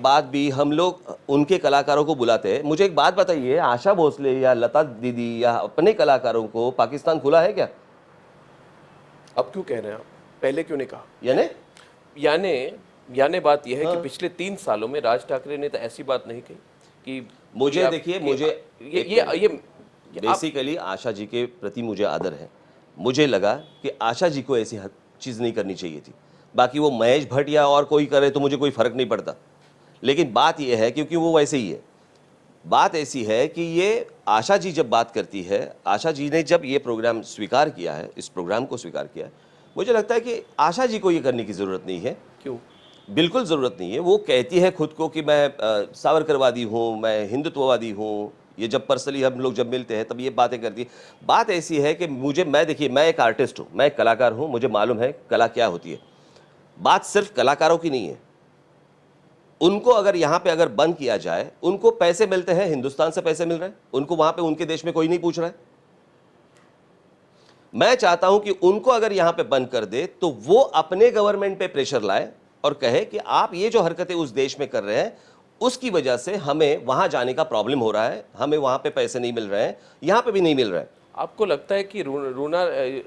बाद भी हम लोग उनके कलाकारों को बुलाते हैं। मुझे एक बात बताइए, आशा भोसले या लता दीदी या अपने कलाकारों को पाकिस्तान खुला है क्या? अब क्यों कह रहे हैं आप? पहले क्यों नहीं कहा? यानी यानी यानी बात यह है हाँ। कि पिछले 3 सालों में राज ठाकरे ने तो ऐसी बात नहीं कही कि मुझे देखिए, मुझे ये बेसिकली आशा जी के प्रति मुझे आदर है। मुझे लगा कि आशा जी को ऐसी चीज़ नहीं करनी चाहिए थी। बाकी वो महेश भट्ट या और कोई करे तो मुझे कोई फ़र्क नहीं पड़ता, लेकिन बात यह है क्योंकि वो वैसे ही है। बात ऐसी है कि ये आशा जी जब बात करती है, आशा जी ने जब ये प्रोग्राम स्वीकार किया है, इस प्रोग्राम को स्वीकार किया है, मुझे लगता है कि आशा जी को ये करने की ज़रूरत नहीं है। क्यों? बिल्कुल ज़रूरत नहीं है। वो कहती है खुद को कि मैं सावरकरवादी हूँ, मैं हिंदुत्ववादी हूँ। ये जब पर्सनली हम लोग जब मिलते हैं तब ये बातें करती है। बात ऐसी है कि देखिए, मैं एक आर्टिस्ट हूँ, मैं एक कलाकार हूँ, मुझे मालूम है कला क्या होती है। बात सिर्फ कलाकारों की नहीं है। उनको अगर यहाँ पे अगर बंद किया जाए, उनको पैसे मिलते हैं, हिंदुस्तान से पैसे मिल रहे हैं, उनको वहाँ पे उनके देश में कोई नहीं पूछ रहा है। मैं चाहता हूं कि उनको अगर यहां पे बंद कर दे तो वो अपने गवर्नमेंट पे प्रेशर लाए और कहे कि आप ये जो हरकतें उस देश में कर रहे हैं उसकी वजह से हमें वहां जाने का प्रॉब्लम हो रहा है, हमें वहां पे पैसे नहीं मिल रहे हैं, यहां पे भी नहीं मिल रहे हैं। आपको लगता है कि रूना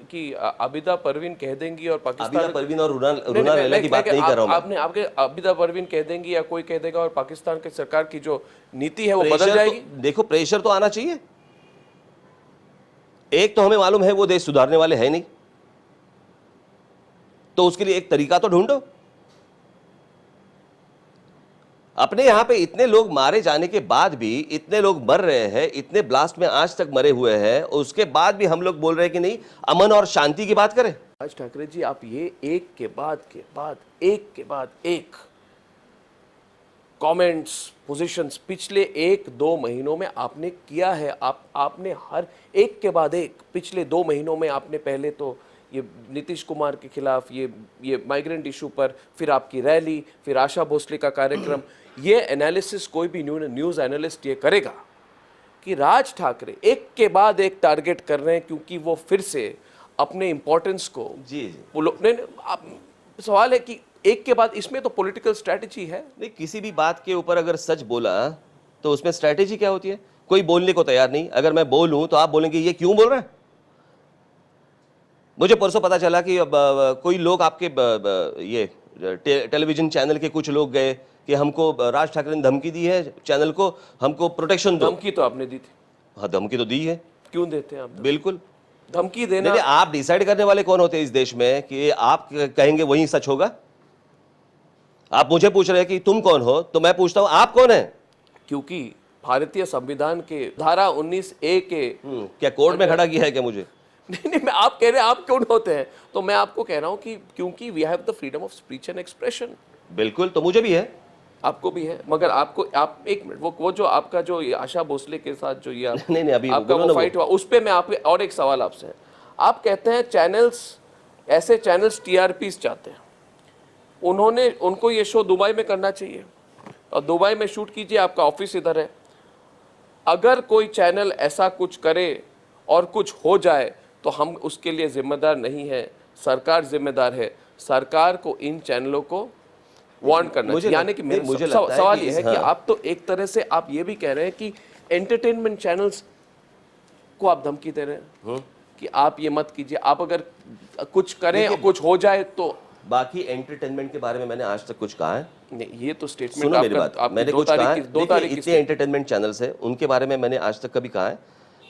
की आबिदा परवीन कह देंगी और पाकिस्तान आबिदा परवीन और रूना लैला की बात नहीं कर रहा हूं। आपने आपके आबिदा परवीन कह देंगी या कोई कह देगा और पाकिस्तान की सरकार की जो नीति है वो बदल जाएगी? देखो, प्रेशर तो आना चाहिए। एक तो हमें मालूम है वो देश सुधारने वाले हैं नहीं, तो उसके लिए एक तरीका तो ढूंढो। अपने यहां पे इतने लोग मारे जाने के बाद भी, इतने लोग मर रहे हैं, इतने ब्लास्ट में आज तक मरे हुए हैं, उसके बाद भी हम लोग बोल रहे हैं कि नहीं, अमन और शांति की बात करें। राज ठाकरे जी, आप ये एक के बाद एक कमेंट्स, पोजीशंस पिछले 1-2 महीनों में आपने किया है। आपने हर एक के बाद एक पिछले 2 महीनों में आपने पहले तो ये नीतीश कुमार के खिलाफ ये माइग्रेंट इशू पर, फिर आपकी रैली, फिर आशा भोसले का कार्यक्रम, ये एनालिसिस कोई भी न्यूज़ एनालिस्ट ये करेगा कि राज ठाकरे एक के बाद एक टारगेट कर रहे हैं क्योंकि वो फिर से अपने इंपॉर्टेंस को सवाल है कि एक के बाद इसमें तो पॉलिटिकल स्ट्रेटजी है। नहीं, किसी भी बात के ऊपर अगर सच बोला तो उसमें स्ट्रेटजी क्या होती है? कोई बोलने को तैयार नहीं। अगर मैं बोलूं तो आप बोलेंगे ये क्यों बोल रहा है। मुझे परसों पता चला कि कोई लोग आपके ये टेलीविजन चैनल के कुछ लोग गए कि हमको राज ठाकरे ने धमकी दी है, चैनल को हमको प्रोटेक्शन दो। धमकी तो आपने दी थी। हाँ, धमकी तो दी है। क्यों देते हैं आप? बिल्कुल, धमकी देना। आप डिसाइड करने वाले कौन होते हैं इस देश में कि आप कहेंगे वही सच होगा? आप मुझे पूछ रहे हैं कि तुम कौन हो, तो मैं पूछता हूं आप कौन है? क्योंकि भारतीय संविधान के धारा 19A के क्या कोर्ट में खड़ा किया है क्या मुझे? नहीं, मैं आप कह रहे हैं आप क्यों होते हैं, तो मैं आपको कह रहा हूं कि क्योंकि we have the freedom of speech and expression. बिल्कुल, तो मुझे भी है, आपको भी है, मगर आप एक मिनट, वो जो आपका जो आशा भोसले के साथ जो ये नहीं, अभी आपका वो फाइट हुआ, उस पर मैं आपके और एक सवाल आपसे है। आप कहते हैं ऐसे चैनल्स TRPs चाहते हैं, उनको ये शो दुबई में करना चाहिए और दुबई में शूट कीजिए, आपका ऑफिस इधर है। अगर कोई चैनल ऐसा कुछ करे और कुछ हो जाए तो हम उसके लिए जिम्मेदार नहीं है, सरकार जिम्मेदार है। सरकार को इन चैनलों को वार्न करना चाहिए। यानी कि मुझे सवाल ये है कि आप तो एक तरह से आप ये भी कह रहे हैं कि एंटरटेनमेंट चैनल्स को आप धमकी दे रहे हैं कि आप ये मत कीजिए, आप अगर कुछ करें और कुछ हो जाए तो। बाकी एंटरटेनमेंट के बारे में मैंने आज तक कुछ कहा है? नहीं, ये तो स्टेटमेंट सुनो मेरी बात, मैंने कुछ कहा है? इतने एंटरटेनमेंट चैनल्स हैं, उनके बारे में मैंने आज तक कभी कहा है?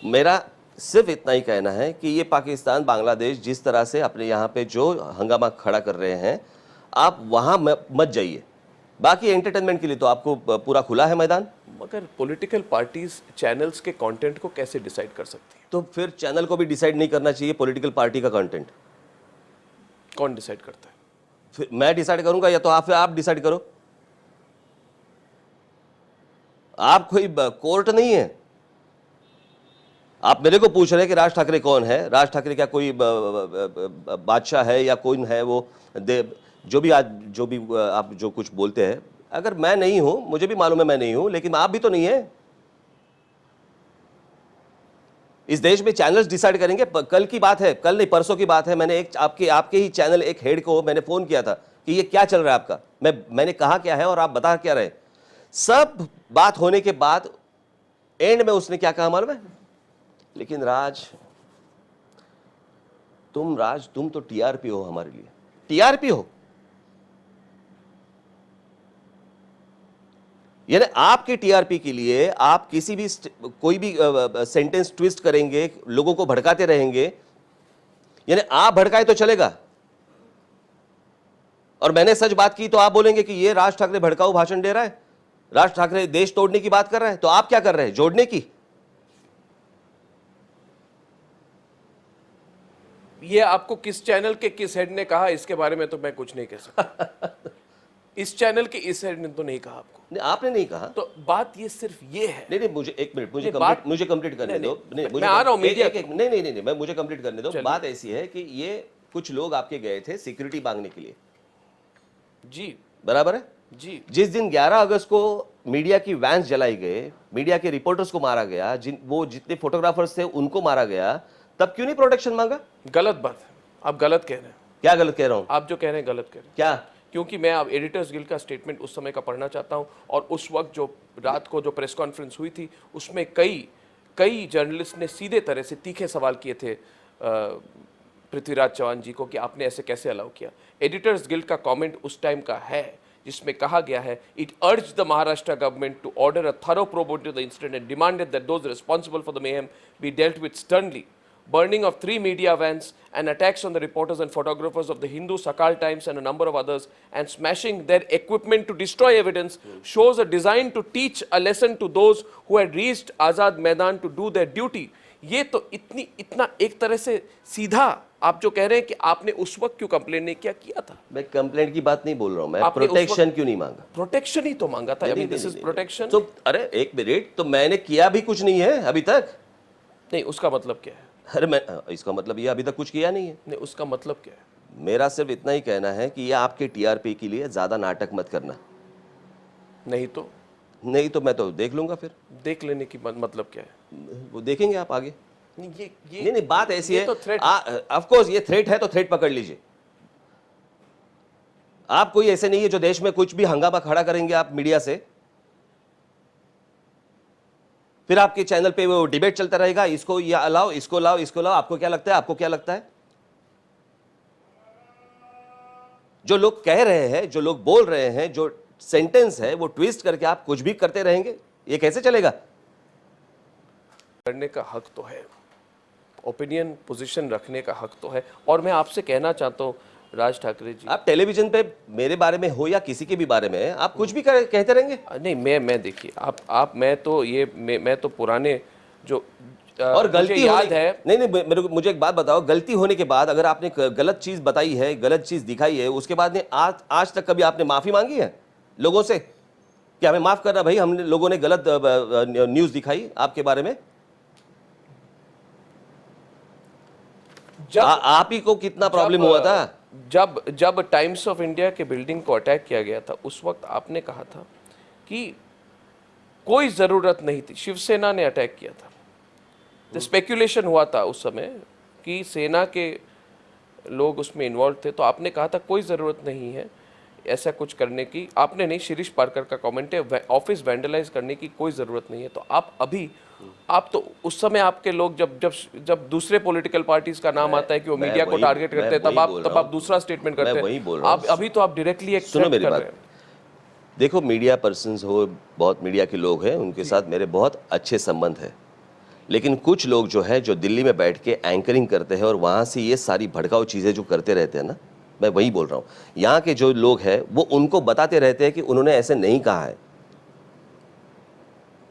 मेरा सिर्फ इतना ही कहना है कि ये पाकिस्तान, बांग्लादेश जिस तरह से अपने यहाँ पे जो हंगामा खड़ा कर रहे हैं, आप वहाँ मत जाइए। बाकी एंटरटेनमेंट के लिए तो आपको पूरा खुला है मैदान। मगर पॉलिटिकल पार्टीज चैनल्स के कंटेंट को कैसे डिसाइड कर सकती है? तो फिर चैनल को भी डिसाइड नहीं करना चाहिए पॉलिटिकल पार्टी का कंटेंट? कौन डिसाइड करता है? फिर मैं डिसाइड करूंगा या तो आप डिसाइड करो? आप कोई कोर्ट नहीं है। आप मेरे को पूछ रहे हैं कि राज ठाकरे कौन है? राज ठाकरे क्या कोई बादशाह है या कौन है? वो जो भी आप जो कुछ बोलते हैं, अगर मैं नहीं हूं, मुझे भी मालूम है मैं नहीं हूं, लेकिन आप भी तो नहीं है। इस देश में चैनल्स डिसाइड करेंगे। कल की बात है, कल नहीं परसों की बात है, मैंने एक आपके ही चैनल एक हेड को मैंने फोन किया था कि ये क्या चल रहा है आपका। मैंने कहा क्या है और आप बता क्या रहे। सब बात होने के बाद एंड में उसने क्या कहा मालूम है? लेकिन राज तुम तो टीआरपी हो, हमारे लिए टीआरपी हो। यानी आपके टीआरपी के लिए आप किसी भी कोई भी सेंटेंस ट्विस्ट करेंगे, लोगों को भड़काते रहेंगे। यानी आप भड़काए तो चलेगा, और मैंने सच बात की तो आप बोलेंगे कि ये राज ठाकरे भड़काऊ भाषण दे रहा है, राज ठाकरे देश तोड़ने की बात कर रहा है। तो आप क्या कर रहे हैं? जोड़ने की। ये आपको किस चैनल के किस हेड ने कहा इसके बारे में तो मैं कुछ नहीं कह सकता। इस चैनल के इस हेड ने तो नहीं कहा आपको। नहीं, आपने नहीं कहा। तो बात ये सिर्फ ये है। नहीं, मुझे एक मिनट, मुझे कंप्लीट करने दो। मैं आ रहा हूं मीडिया। नहीं, मैं मुझे कंप्लीट करने दो। बात ऐसी है कि ये कुछ लोग आपके गए थे सिक्योरिटी मांगने के लिए, जी बराबर है जी। जिस दिन 11 अगस्त को मीडिया की वैन्स जलाई गए, मीडिया के रिपोर्टर्स को मारा गया, जितने फोटोग्राफर्स थे उनको मारा गया, तब क्यों नहीं प्रोटेक्शन मांगा? गलत बात है, आप गलत कह रहे हैं। क्या गलत कह रहा हूं? आप जो कह रहे हैं गलत कह रहे हैं। क्या? क्योंकि मैं अब एडिटर्स गिल्ड का स्टेटमेंट उस समय का पढ़ना चाहता हूं, और उस वक्त जो रात को जो प्रेस कॉन्फ्रेंस हुई थी उसमें कई जर्नलिस्ट ने सीधे तरह से तीखे सवाल किए थे पृथ्वीराज चौहान जी को कि आपने ऐसे कैसे अलाउ किया। एडिटर्स गिल्ड का कमेंट उस टाइम का है जिसमें कहा गया है, it urged the Maharashtra government to order a thorough probe into the incident and demanded that those responsible for the mayhem be dealt with sternly. Burning of 3 media vans and attacks on the reporters and photographers of the Hindu, Sakal Times and a number of others, and smashing their equipment to destroy evidence shows a design to teach a lesson to those who had reached Azad Maidan to do their duty. ये तो इतना एक तरह से सीधा आप जो कह रहे हैं कि आपने उस वक्त क्यों कंप्लेन नहीं किया था। मैं कंप्लेंट की बात नहीं बोल रहा हूं, मैं प्रोटेक्शन क्यों नहीं मांगा? प्रोटेक्शन ही तो मांगा था। This is protection. तो अरे एक मिनट, तो मैंने किया भी कुछ नहीं है अभी तक। नहीं, उसका मतलब क्या है? अरे मैं इसका मतलब ये अभी तक कुछ किया नहीं है। नहीं, उसका मतलब क्या है? मेरा सिर्फ इतना ही कहना है कि ये आपके टीआरपी के लिए ज्यादा नाटक मत करना। नहीं तो मैं तो देख लूंगा। फिर देख लेने की मतलब क्या है? वो देखेंगे आप आगे। नहीं, बात ऐसी है, तो ऑफ कोर्स ये थ्रेट है तो थ्रेट पकड़ लीजिए। आप कोई ऐसे नहीं है जो देश में कुछ भी हंगामा खड़ा करेंगे आप मीडिया से, फिर आपके चैनल पे वो डिबेट चलता रहेगा, इसको ये लाओ, इसको लाओ, इसको लाओ। आपको क्या लगता है? आपको क्या लगता है? जो लोग कह रहे हैं, जो लोग बोल रहे हैं, जो सेंटेंस है वो ट्विस्ट करके आप कुछ भी करते रहेंगे, ये कैसे चलेगा? करने का हक तो है, ओपिनियन पोजीशन रखने का हक तो है। और मैं आपसे कहना चाहता हूं राज ठाकरे जी, आप टेलीविजन पे मेरे बारे में हो या किसी के भी बारे में आप कुछ भी कहते रहेंगे। नहीं, मैं देखिए मैं तो पुराने जो और गलती याद है। नहीं, मुझे एक बात बताओ, गलती होने के बाद अगर आपने गलत चीज बताई है, गलत चीज दिखाई है, उसके बाद ने आज तक कभी आपने माफी मांगी है लोगों से कि हमें माफ करना भाई, हमने लोगों ने गलत न्यूज दिखाई आपके बारे में? आप ही को कितना प्रॉब्लम हुआ था जब टाइम्स ऑफ इंडिया के बिल्डिंग को अटैक किया गया था। उस वक्त आपने कहा था कि कोई जरूरत नहीं थी, शिवसेना ने अटैक किया था। तो स्पेकुलेशन हुआ था उस समय कि सेना के लोग उसमें इन्वॉल्व थे, तो आपने कहा था कोई ज़रूरत नहीं है ऐसा कुछ करने की। आपने नहीं, शिरीष पारकर का कमेंट है, ऑफिस वैंडलाइज करने की कोई ज़रूरत नहीं है। तो आप तो उस समय आपके लोग जब दूसरे पॉलिटिकल पार्टीज का नाम आता है कि वो मीडिया को टारगेट करते हैं, तब आप दूसरा स्टेटमेंट करते हैं। आप अभी तो आप डायरेक्टली एक सुनो मेरी बात। देखो, मीडिया पर्सन्स हो, बहुत मीडिया के लोग हैं, उनके साथ मेरे बहुत अच्छे संबंध है, लेकिन कुछ लोग जो है जो दिल्ली में बैठ के एंकरिंग करते हैं और वहाँ से ये सारी भड़काऊ चीज़ें जो करते रहते हैं ना, मैं वही बोल रहा हूँ। यहाँ के जो लोग हैं वो उनको बताते रहते हैं कि उन्होंने ऐसे नहीं कहा है,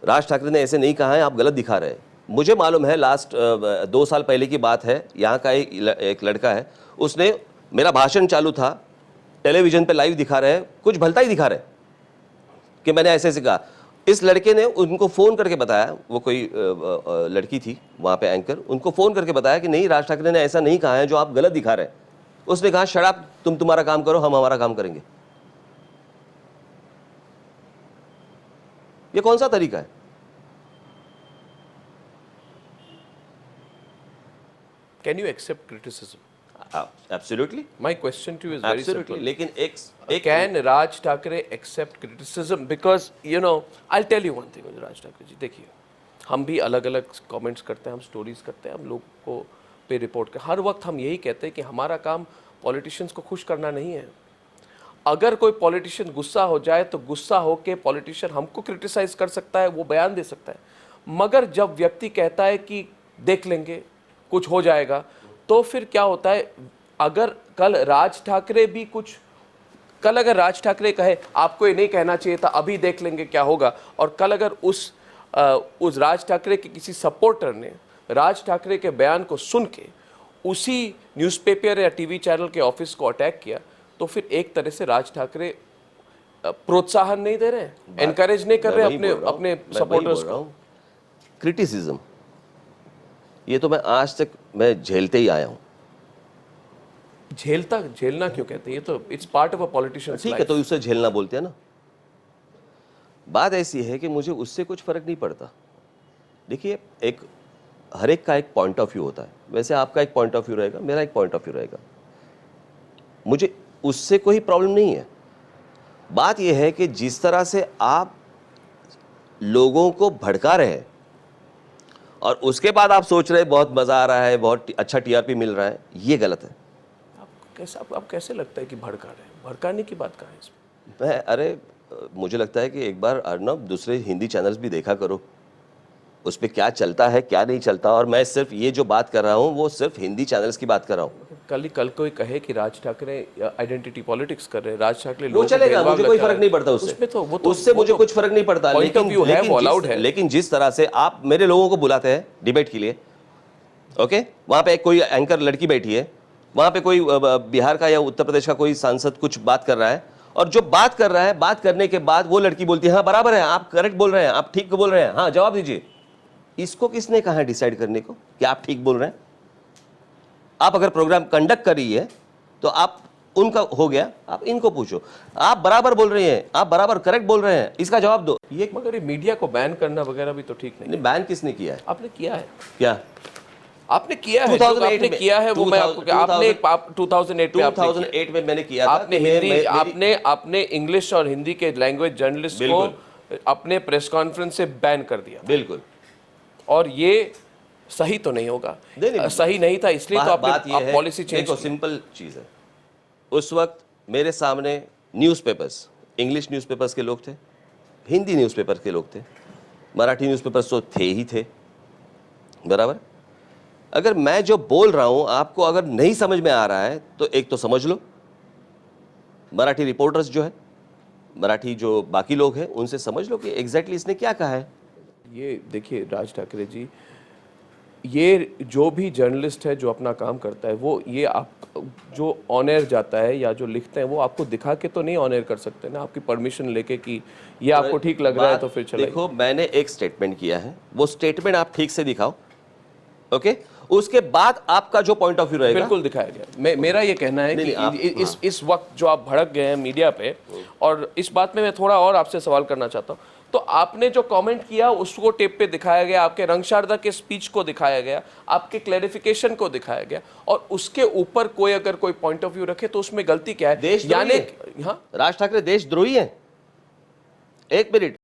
राज ठाकरे ने ऐसे नहीं कहा है, आप गलत दिखा रहे हैं। मुझे मालूम है, लास्ट 2 साल पहले की बात है, यहाँ का एक लड़का है, उसने मेरा भाषण चालू था, टेलीविज़न पे लाइव दिखा रहे हैं, कुछ भलता ही दिखा रहे हैं कि मैंने ऐसे ऐसे कहा। इस लड़के ने उनको फ़ोन करके बताया, वो कोई लड़की थी वहाँ पे एंकर, उनको फ़ोन करके बताया कि नहीं, राज ठाकरे ने ऐसा नहीं कहा है जो आप गलत दिखा रहे हैं। उसने कहा शट अप, तुम तुम्हारा काम करो, हम हमारा काम करेंगे। ये कौन सा तरीका है? Can you accept criticism? Absolutely, My question to you is very absolutely, simple. लेकिन एक Can Raj Thakre accept criticism? Because I'll tell you one thing with Raj Thakre जी, देखिए हम भी अलग अलग कमेंट्स करते हैं, हम स्टोरीज करते हैं, हम लोग को पे रिपोर्ट कर, हर वक्त हम यही कहते हैं कि हमारा काम पॉलिटिशियंस को खुश करना नहीं है। अगर कोई पॉलिटिशियन गुस्सा हो जाए तो गुस्सा होके पॉलिटिशियन हमको क्रिटिसाइज कर सकता है, वो बयान दे सकता है, मगर जब व्यक्ति कहता है कि देख लेंगे कुछ हो जाएगा, तो फिर क्या होता है, अगर कल राज ठाकरे भी कुछ, कल अगर राज ठाकरे कहे आपको ये नहीं कहना चाहिए था, अभी देख लेंगे क्या होगा, और कल अगर उस राज ठाकरे के किसी सपोर्टर ने राज ठाकरे के बयान को सुन के उसी न्यूज़पेपर या टीवी चैनल के ऑफिस को अटैक किया, तो फिर एक तरह से राज ठाकरे प्रोत्साहन नहीं दे रहे हैं, एनकरेज नहीं कर रहे अपने सपोर्टर्स को। क्रिटिसिज्म ये तो मैं आज तक मैं झेलते ही आया हूं। झेलना क्यों कहते हैं, ये तो it's part of a politician. ठीक है, तो उसे झेलना बोलते हैं ना। बात ऐसी है कि मुझे उससे कुछ फर्क नहीं पड़ता। देखिए, हर एक का एक पॉइंट ऑफ व्यू होता है, वैसे आपका एक पॉइंट ऑफ व्यू रहेगा, मेरा एक पॉइंट ऑफ व्यू रहेगा, मुझे उससे कोई प्रॉब्लम नहीं है। बात यह है कि जिस तरह से आप लोगों को भड़का रहे हैं और उसके बाद आप सोच रहे हैं बहुत मजा आ रहा है, बहुत अच्छा टीआरपी मिल रहा है, ये गलत है। आप कैसे लगता है कि भड़का रहे हैं? भड़काने की बात कहाँ है इसमें? अरे मुझे लगता है कि एक बार अर्नब दूसरे हिंदी चैनल्स भी देखा करो, उस पर क्या चलता है क्या नहीं चलता। और मैं सिर्फ ये जो बात कर रहा हूँ वो सिर्फ हिंदी चैनल्स की बात कर रहा हूँ। कल कोई कहे कि राज ठाकरे आइडेंटिटी पॉलिटिक्स कर रहे हैं, राज ठाकरे वो चलेगा, मुझे कोई फर्क नहीं पड़ता उससे, उससे मुझे कुछ फर्क नहीं पड़ता। लेकिन जिस तरह से आप मेरे लोगों को बुलाते हैं डिबेट के लिए, ओके, वहां पे कोई एंकर लड़की बैठी है, वहां पे कोई बिहार का या उत्तर प्रदेश का कोई सांसद कुछ बात कर रहा है, और जो बात कर रहा है, बात करने के बाद वो लड़की बोलती है हाँ बराबर है, आप करेक्ट बोल रहे हैं, आप ठीक बोल रहे हैं, हाँ जवाब दीजिए। इसको किसने कहा है डिसाइड करने को कि आप ठीक बोल रहे हैं? आप अगर प्रोग्राम कंडक्ट कर रही है तो आप उनका हो गया, आप इनको पूछो, आप बराबर बोल रहे हैं, आप बराबर करेक्ट बोल रहे हैं, इसका जवाब दो। ये मगर मीडिया को बैन करना वगैरह भी तो ठीक नहीं। बैन किसने किया है? आपने किया है। क्या आपने किया है? आपने किया है वो मैं आपको, आपने 2008 में मैंने किया था। आपने हिंदी, आपने इंग्लिश और हिंदी के लैंग्वेज जर्नलिस्ट को अपने प्रेस कॉन्फ्रेंस से बैन कर दिया। बिल्कुल। और ये सही तो नहीं होगा। सही नहीं था, इसलिए तो आपने पॉलिसी चेंज। देखो सिंपल चीज है, उस वक्त मेरे सामने न्यूज़पेपर्स, इंग्लिश न्यूज़पेपर्स के लोग थे, हिंदी न्यूज़पेपर्स के लोग थे, मराठी न्यूज़पेपर्स तो थे ही थे, बराबर। अगर मैं जो बोल रहा हूं आपको अगर नहीं समझ में आ रहा है तो एक तो समझ लो, मराठी रिपोर्टर्स जो है, मराठी जो बाकी लोग हैं उनसे समझ लो कि एग्जैक्टली इसने क्या कहा है। ये देखिए राज ठाकरे जी, ये जो भी जर्नलिस्ट है जो अपना काम करता है, वो ये आप जो ऑन एयर जाता है या जो लिखते हैं वो आपको दिखा के तो नहीं ऑन एयर कर सकते ना, आपकी परमिशन लेके कि ये आपको ठीक लग रहा है तो फिर चलाइए। देखो मैंने एक स्टेटमेंट किया है, वो स्टेटमेंट आप ठीक से दिखाओ, ओके, उसके बाद आपका जो पॉइंट ऑफ व्यू रहेगा बिल्कुल दिखाया गया। मेरा ये कहना है कि इस वक्त जो आप भड़क गए हैं मीडिया पे, और इस बात में मैं थोड़ा और आपसे सवाल करना चाहता हूँ, तो आपने जो कमेंट किया उसको टेप पे दिखाया गया, आपके रंग शारदा के स्पीच को दिखाया गया, आपके क्लैरिफिकेशन को दिखाया गया, और उसके ऊपर कोई अगर कोई पॉइंट ऑफ व्यू रखे तो उसमें गलती क्या है? यानी राज ठाकरे देशद्रोही है? एक मिनट,